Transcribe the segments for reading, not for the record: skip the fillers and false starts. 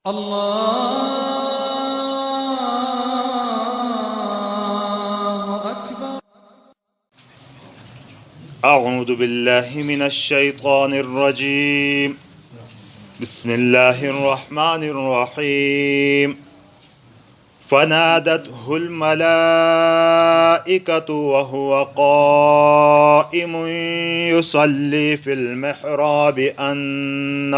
الله أكبر. أعوذ بالله من الشيطان الرجيم. بسم الله الرحمن الرحيم. فنادته الملائكة وهو قائم يصلي في المحراب أن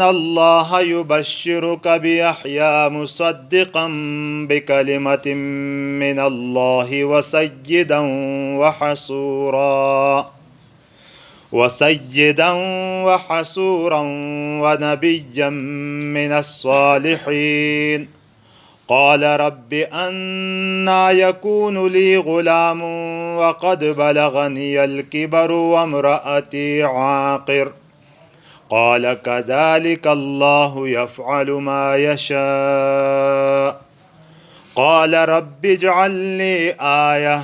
الله يبشرك بيحيى مصدقا بكلمة من الله وسيدا وحسورا ونبيا من الصالحين. قال رب أنى يكون لي غلام وقد بلغني الكبر وامرأتي عاقر. قال كذلك الله يفعل ما يشاء. قال رب اجعل لي آية.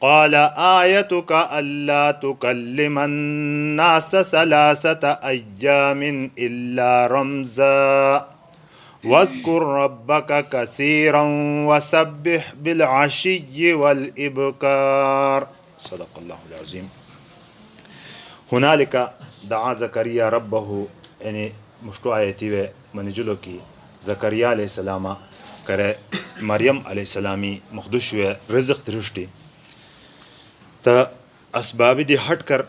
قال آيتك ألا تكلم الناس 3 أيام إلا رمزا واذكر ربك كثيرا وسبح بالعشي والإبكار. صدق الله العظيم. هنالك دعا زكريا ربه، یعنی مشتو آیتی و منجلو کی زکریا علیہ السلام کرے مریم علیہ السلامی مخدوش و رزق درشتی تا اسباب دی ہٹ کر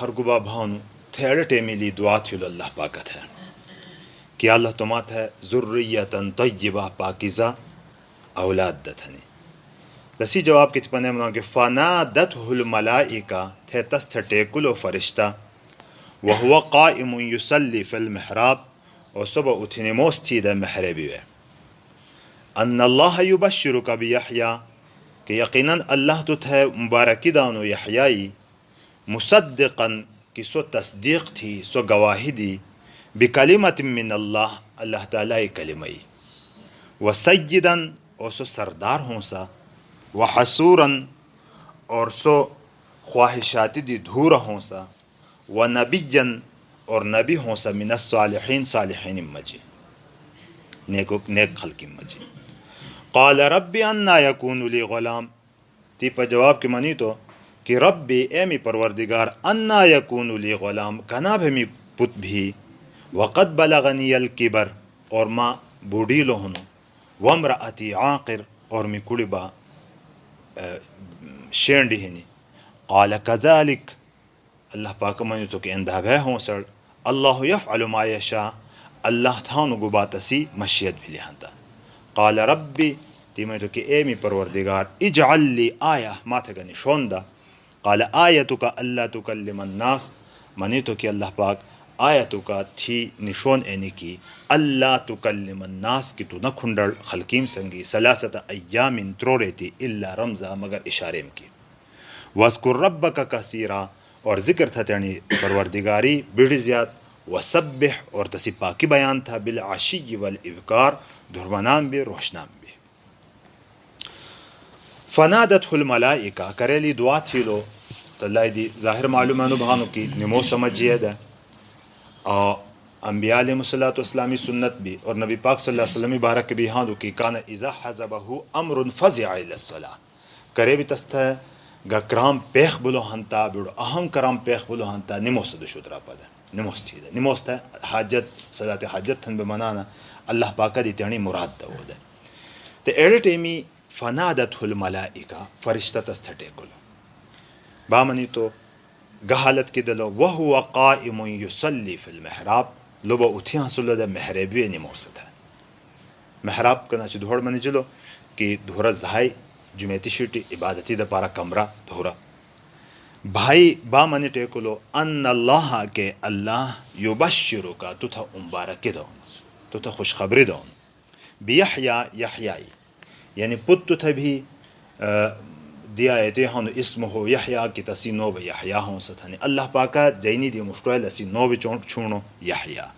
ہر گبا بھانو تھیڑ ٹیمیلی دعا تھیلو اللہ پاکت ہے کہ اللہ تمات ہے ذریتن طیبہ پاکیزہ اولاد دتھنی. لسی جواب کی تپنے منو کہ فنادتہ الملائکہ تھے تستھ ٹیکلو فرشتہ وهو قائم يصلي في المحراب اور صبح اٹھنے موس تھی دے محرابی وے ان اللہ یبشرک بیحییٰ کہ یقیناً اللہ تو تھے مبارکی دانو یحیائی مصدقا کی سو تصدیق تھی سو گواہی دی بکلمت من اللہ اللہ تعالی کلمئی وسیدا اور سو سردار ہوں سا وحسورا اور سو خواہشاتی دی دھور ہوں سا ونبیًا اور نبی ہوں سا من الصالحین صالحین مجی نیک خلقی مجی. قال ربی انا یکون لی غلام تی پا جواب کی منی تو کہ ربی اے می پروردگار انا یکون لی غلام کنا بھی پت بھی وقد بلغنی الکبر اور ما بوڑی لو ہنو وامرأتی عاقر اور می کڑی با شینڈی ہنی. قال کذالک اللہ پاک منی تو کہ اندہ بے ہوں سر اللہ یفعل ما یشاء اللہ تھانو گبا تسی مشیت بھی لہنتا. قال ربی تی میں تو کہ اے می پروردگار اجعل لی آیہ ما تھا گا نشون دا. قال آیتک اللہ تکلم الناس منی تو کہ اللہ پاک آیتک تھی نشون اینی کی اللہ تکلم الناس کی تو نہ کھنڈر خلقیم سنگی 3 ایام تروریتی الا رمزا مگر اشاریم کی. واذکر ربک کثیرا اور ذکر تھا تیرنی پروردگاری بڑی زیاد وسبح اور تسی پاکی بیان تھا بالعشی والابکار دھرمانام بھی روشنام بھی. فنادتہ الملائکہ کریلی دعا تھی لو تو اللہ دی ظاہر معلومانو بھانو کی نمو سمجھیے دا اور انبیاء علیہ السلامی سنت بھی اور نبی پاک صلی اللہ علیہ وسلم بارک بھی ہاندو کی کانا اذا حزبہ امر فزع الی الصلاۃ کرے بھی تست ہے گا کرام پیخ بلو ہنتا بیڑو اہم کرام پیخ بلو ہنتا نموس دو شدرا پدا نموس تھی دا نموس تھا حاجت صلاة حاجت تھن بمنانا اللہ پاکا دی تیانی مراد دا ہو دا. تو ایڈے ٹیمی فنادتہ الملائکہ فرشتہ تستھٹے کلو بامنی تو گہالت کی دلو وہو قائم یصلی فی المحراب لوبا اتھیاں سلو دا محرابی نموس تھا. محراب کنا چھ دھوڑ منی جلو کہ دھورا زہائی جمعیتی شیٹی عبادتی دا پارا کمرہ دھورا بھائی با منی ٹیکلو ان اللہ کے اللہ یبشرو کا تو تھا مبارکی دون تو تھا خوشخبری دون بیحییٰ یحیائی یعنی پت تو تھا بھی دیا ایتے ہن اسم ہو یحییٰ کی تسی نو بے یحییٰ ہوں ستھانی اللہ پاکا جینی دی مشتویل اسی نو بے چھونو یحییٰ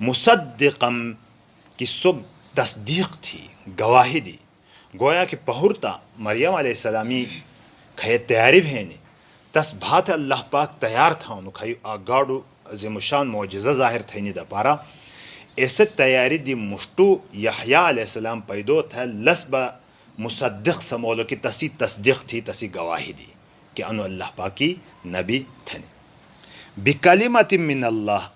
مصدقم کی سب تصدیق تھی گواہی دی گویا کہ پہرتا مریم علیہ السلامی کھے تیاری بھینی تس بھات اللہ پاک تیار تھا انو کھائی آگاڑو عظیم شان معجزہ ظاہر تھینی دا پارا ایسے تیاری دی مشتو یحییٰ علیہ السلام پیدو تھا لس با مصدق سمولو کی تسی تصدیق تھی تسی گواہی دی کہ انو اللہ پاکی نبی تھنی بکلمت من اللہ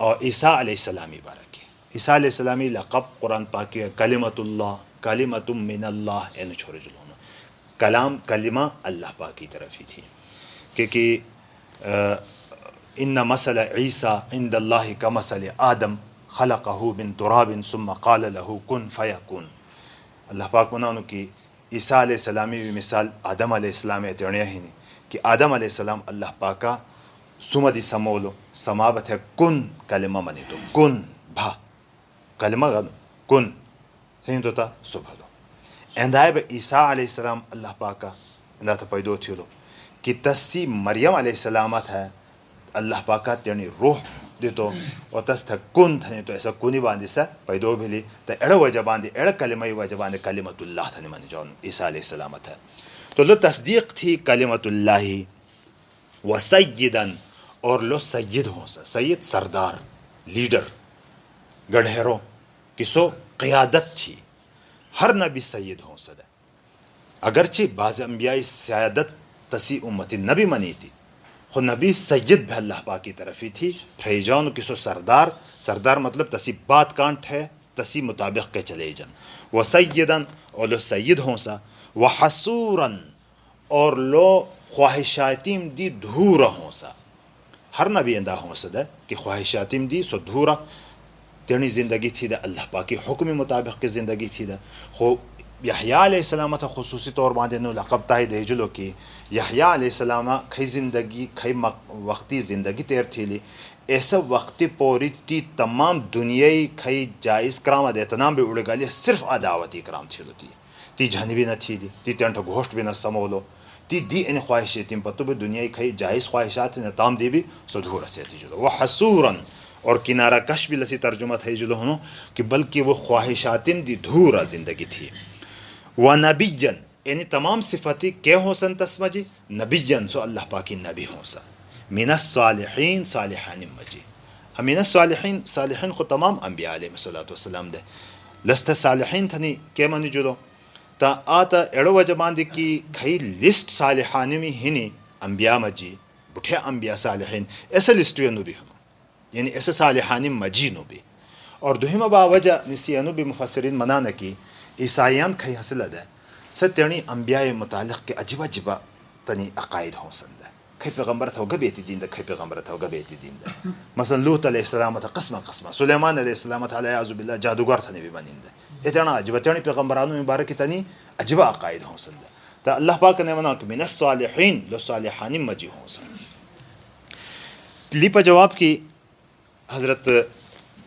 اور عیسیٰ علیہ السلامی بارکی عیسیٰ علیہ السلامی لقب قرآن پاکی کلمت اللہ کلمت من اللہ اینو چھوڑے جلونا کلام کلمہ اللہ پاکی طرفی تھی کہ ان مثل عیسیٰ عند اللہ کمثل آدم خلقہ من تراب ثم قال له کن فیکون اللہ پاک منانو کی عیسیٰ علیہ السلامی بھی مثال آدم علیہ السلام اتنیا ہی نہیں کہ آدم علیہ السلام اللہ پاکا سمدی سمولو سمابت ہے کن کلمہ منی تو کن بھا کلمہ گنو کن سین تو تا صبح لو اندائے با عیسیٰ علیہ السلام اللہ پاکا اندہ تا پیدو تھیلو کہ تسی مریم علیہ السلامت ہے اللہ پاکا تیرنی روح دیتو اور تس تھا کن تھنی تو ایسا کنی باندی سا پیدو بھلی تا اڑا وجہ باندی اڑا کلمہ وجہ باندی کلمت اللہ تھنی منی جون عیسیٰ علیہ السلامت ہے تو لو تصدیق تھی کلمت اللہ و سیدن اور لو سید ہوں سا سید سردار لیڈر گڑھیرو کسو قیادت تھی ہر نبی سید ہوں سا اگرچہ بعض انبیاء سیادت تسی امت نبی منی تھی خود نبی سید بھی اللہ پاک کی طرفی تھی پھریجان کسو سردار سردار مطلب تسی بات کانٹ ہے تسی مطابق کے چلے جن وہ سیدن اور لو سید ہوں سا وہ حسوراً اور لو خواہشاتیم دی دھورا ہوں سا ہر نبی اندہ ہوں سا دے کہ خواہشاتیم دی سو دھورا تیرنی زندگی تھی دا اللہ پاک کی حکم مطابق کی زندگی تھی دا خو یحییٰ علیہ السلام تا خصوصی طور باندے نو لقب تاہی دے جلو کی یحییٰ علیہ السلام کھئی زندگی کھئی وقتی زندگی تیر تھی لی ایسا وقتی پوری تی تمام دنیای کھئی جائز کرام دے تنام بھی اڑے گالی صرف آداوتی کرام تھی لو تی جھنی بھی نہ تھی لی تی تینٹا گھوشت بھی نہ سمولو تی دی ان خواہشاتیم پتو بھی دنیای کھئی جائز خواہشات نتام دی بھی سدھور سیتی جلو وہ حسوراً اور کنارہ کش بھی لسی ترجمہ تھا جلو ہنو کہ بلکہ وہ خواہشاتیم دی دھورا زندگی تھی وَنَبِيًّا یعنی تمام صفتی کیا ہو سن تسمجی نبیًا سو اللہ پاکی نبی ہو سا من الصالحین صالحان مجی من الصالحین صالحین کو تمام انبیاء علیہ السلام دے لست صالحین تھنی کیا منی جلو تا آتا ایڑو وجبان دی کی کھئی لسٹ صالحانی میں ہنی انبیاء مجی بٹھے انبیاء صالحین ایسا لسٹوی نو بھی ہنو یعنی ایسا صالحانی مجی نو بھی اور دوہیمہ با وجہ نسیانو بھی مفسرین منانا کی عیسائیان کھئی حاصل ہے ستیرنی انبیاء متعلق کے عجیبہ جبہ تنی عقائد ہوں سند ہے کھئی پیغمبر تھا گبیتی دین دا کھئی پیغمبر تھا گبیتی دین دا مثلا لوط علیہ السلام تھا قسمہ سلیمان علیہ السلام تھا علیہ عزو باللہ جادوگر تھا نبی بنین دا اتنا عجیبہ تیرنی پیغمبرانو مبارکی تنی عجیبہ عقائد ہوں سند ہے تا اللہ پاک نے منع کہ من الصالحین لو صالحانی مجی ہوں سند لی پا جواب کی حضرت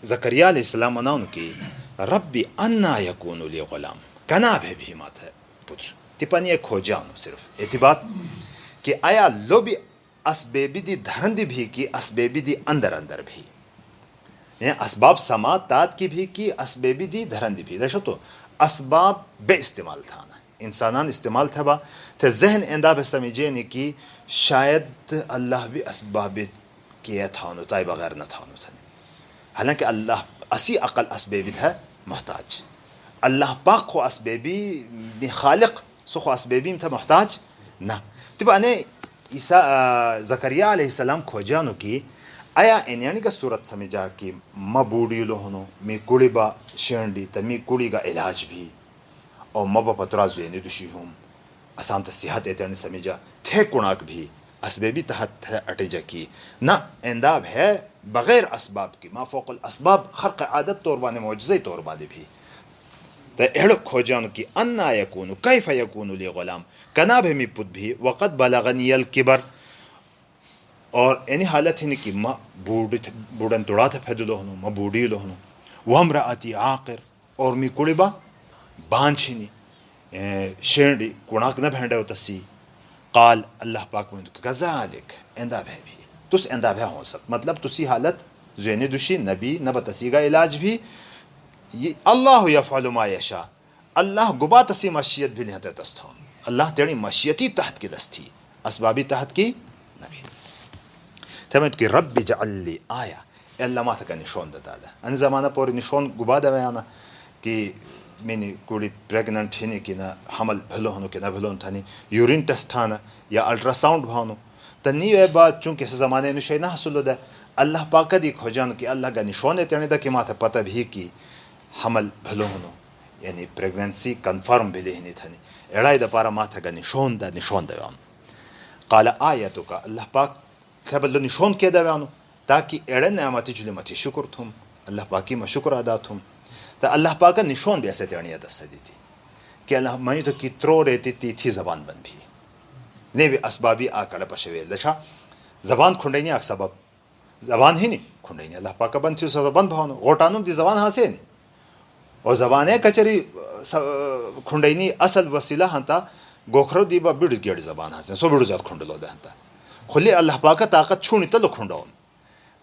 زکریا علیہ السلام منعون کی ربی انا یکونو لی غلام کنا بھی مات ہے پتر تپانی ایک ہو جانو صرف اعتبات کہ آیا لو بھی اسبیبی دی دھرندی بھی کی اسبیبی دی اندر بھی یعنی اسباب سماعتات کی بھی کی اسبیبی دی دھرندی بھی دیکھو تو اسباب بے استعمال تھا نا انسانان استعمال تھا با تھے ذہن اندہ بے سمجھے نے کی شاید اللہ بھی اسباب کیا تھانو تائی بغیر نہ تھانو تھا حالانکہ اللہ اسی عقل اسبیبی تھا محتاج اللہ پاک خو اسبیبی خالق سو خو اسبیبی تھا محتاج نہ تو انے عیسیٰ زکریہ علیہ السلام کھو جانو کی آیا انیانی کا صورت سمجھا کہ ما بوڑی لو ہنو می کوڑی با شینڈی تا می کوڑی کا علاج بھی اور ما با پترا زوینی دوشی ہوں آسان تا صحت ایترنی سمجھا تھے کناک بھی اسبیبی تحت اٹے جا کی نہ انداب ہے بغیر اسباب کی ما فوق الاسباب خرق عادت طور بانے معجزی طور بانے بھی تا اڑو کھو جانو کی انا یکونو کیف یکونو لی غلام کنا بھی می پت بھی وقت بلغنی الکبر اور اینی حالت ہی کہ ما بوڑن توڑا تھا پھیدو لو ہنو ما بوڑی لو ہنو وامرأتی عاقر اور می کوڑی با بانچھنی شینڈی کناک نہ بھینڈا ہوتا سی قال اللہ پاک میں کذالک اندہ بھی تس اندہ بھی ہو سکت مطلب تسی حالت زینی دوشی نبی نہ بتسی گا علاج بھی اللہ یفعل ما یشاء اللہ گبا تسی مشیت بھی لہتے تستھون اللہ تیری مشیتی تحت کی دستی اسبابی تحت کی نبی تمت کی رب اجعل لی آیا اللہ ما تھا نشون دادا ان زمانہ پوری نشون گبا دوانا کہ مینی کوڑی پریگننٹ ہی کہ نہ حمل بھلو ہنو کہ نہ بھلو تھانی یورین ٹیسٹ ہانا یا الٹرا ساؤنڈ بھانو تنی وے بات چونکہ اس زمانے نشے نہ حاصل دا اللہ پاک دی کھوجان کہ اللہ کا نشون ہے تینے دا کہ ما تھا پتہ بھی کہ حمل بھلو ہنو یعنی پریگننسی کنفرم بھلے ہی نہیں تھانی اڑائی دا پارا ما تھا نشون دا وان قال آیتو کا اللہ پاک تھا بلو نشون کیا دا وانو تاکہ اڑے نعمتی جلی متی شکر تھم اللہ پاکی ما شکر ادا تھم تا اللہ پاک کا نشون بھی ایسے تیرنی دست دی تھی کہ اللہ میں تو کی ترو رہتی تھی زبان بن بھی نہیں بھی اسبابی آکڑ پشوے لشا زبان کھنڈے نہیں آک سبب زبان ہی نہیں کھنڈے نہیں اللہ پاک کا بن تھی زبان بھاؤنو غوٹانم دی زبان ہاں سے نہیں اور زبان ہے کچری کھنڈے نہیں اصل وسیلہ ہنتا گوکھرو دی با بیڑ گیڑ زبان ہاں سے سو بیڑ زیاد کھنڈ لو دے ہنتا خلی اللہ پاک کا طاقت چھونی تلو کھنڈاؤن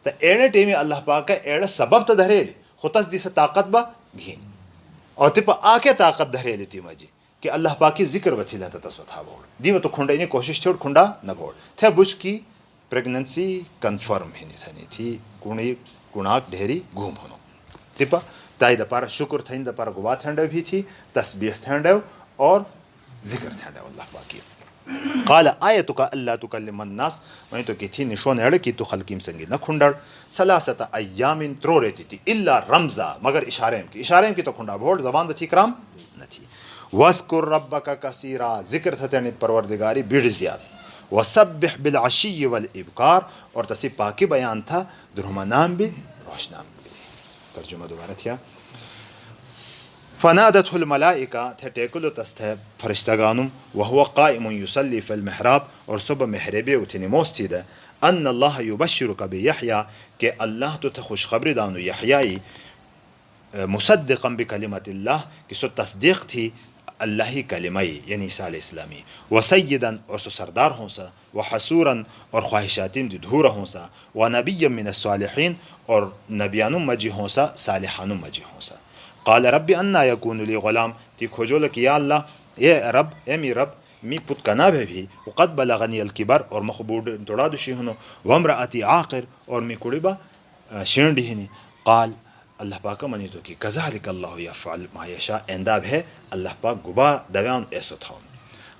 تا ایڑے ٹیمی اللہ پاک کا ایڑے سبب تا دھریلی خطاس دی سے طاقت با گھین اور تیپا آکے طاقت دھریلی تی مجی کہ اللہ پاکی ذکر وچی لیتا تسوت ہا بھوڑ دیو تو کھنڈا نہیں کوشش چھوڑ کھنڈا نہ بھوڑ تھے بچ کی پریگننسی کنفرم ہی نہیں تھنی تھی کونی کناک ڈھیری گھوم ہونو تیپا تائی دا پارا شکر تھین دا پارا گوا تھینڈو بھی تھی تسبیح تھینڈو اور ذکر تھینڈو اللہ پاکی قال آیتک اللہ تکلم الناس میں تو کی تھی نشون اڑ کی تو خلقیم سنگی نہ کھنڈڑ ثلاثت ایام ترو رہتی تھی الا رمزا مگر اشارے کی تو کھنڈا بھوڑ زبان بتھی کرام نہ تھی وذکر ربک کثیرا ذکر تھا تیرے پروردگاری بیڑ زیاد وسبح بالعشی والابکار اور تسی پاکی بیان تھا درہما نام بھی روشنام بھی ترجمہ دوبارہ تھیا فنادته الملائکہ تھے ٹیکلو تست ہے فرشتگانم وهو قائم یصلی فی المحراب اور صبح محربے اتنی موس تھی دے ان اللہ یبشرک بیحییٰ کہ اللہ تو تھے خوشخبری دانو یحیائی مصدقا بکلمت اللہ کہ سو تصدیق تھی اللہ ہی کلمائی یعنی عیسیٰ علیہ السلامی وسیداً اور سو سردار ہوں سا وحسوراً اور خواہشاتین دی دھورا ہوں سا ونبیا من الصالحین اور نبیانم مجی ہوں سا صالحانم مجی ہوں سا قال رب انا یکون لی غلام تی کھوجو لکی یا اللہ اے رب اے می رب می پت کنا بھی وقد بلغنی الکبر اور مخبور توڑا دشی ہنو وامرأتی عاقر اور می کڑبا شینڈی ہنی قال اللہ پاک منی تو کی کذالک اللہ یفعل ما یشاء انداب ہے اللہ پاک گبا دویان ایسو تھاون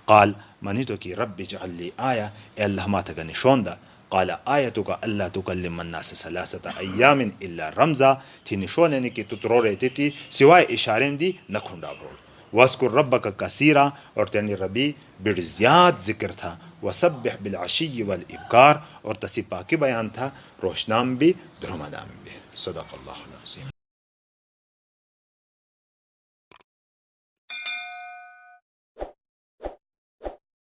قال منی تو کی رب اجعل لی آیا اے اللہ ما تگا نشون دا قال آیتک اللہ تکلم الناس ثلاثت ایام الا رمزا تھی نشون یعنی کہ تو ترو رہتی تھی سوائے اشارے دی نہ کھنڈا بھوڑ وذکر ربک کثیرا اور تیرنی ربی بڑ زیاد ذکر تھا وسبح بالعشی والابکار اور تسی پاکی بیان تھا روشنام بھی دھرمدام بھی صدق اللہ العظیم.